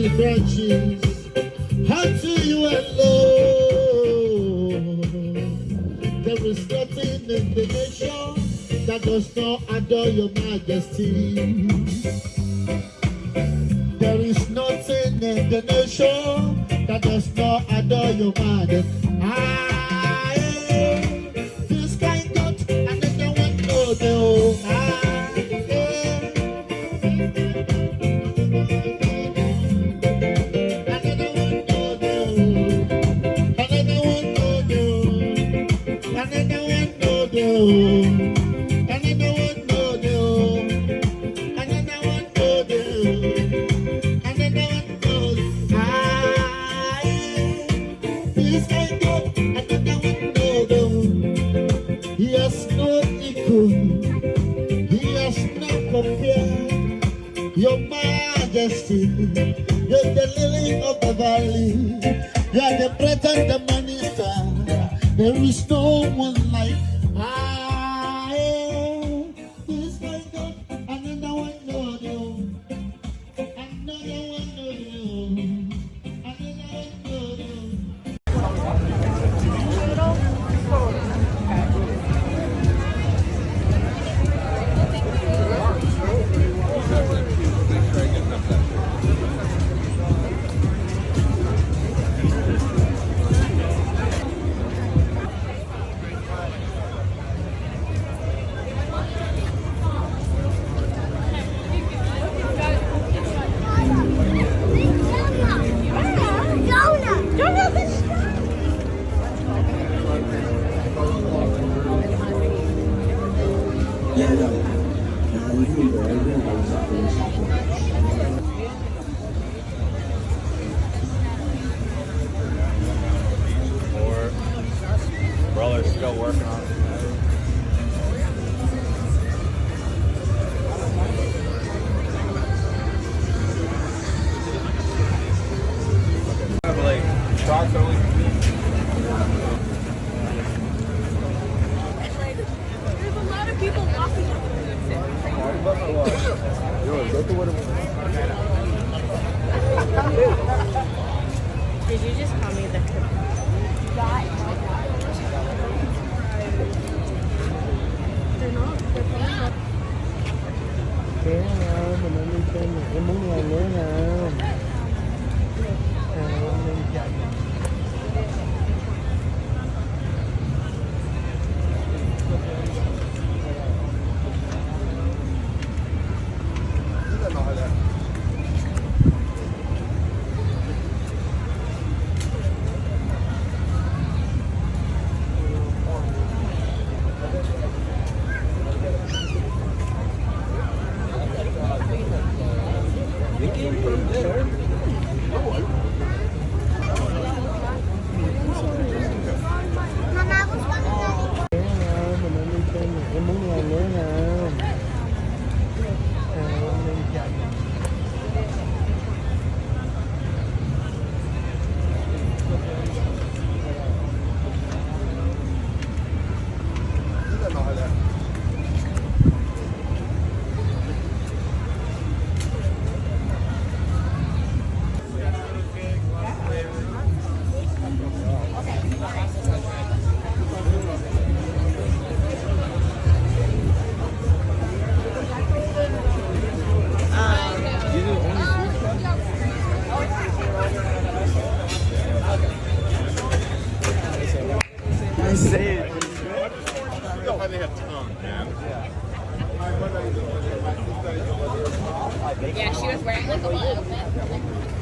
many branches unto you alone. There is nothing in the nation that does not adore your majesty. There is nothing in the nation that does not adore your majesty. This kind God, and then no one knows the Your majesty, you're the lily of the valley, you're the bread and the morning star. There is no one like I. This my God, another one know you, another one know you, another one know you. Brother's still working on it. There's a lot of people walking. Did you just call me the guy? They're not. They're playing. Mình đang đi xem mà em muốn làm nữa nè. Yeah, she was wearing like a little bit.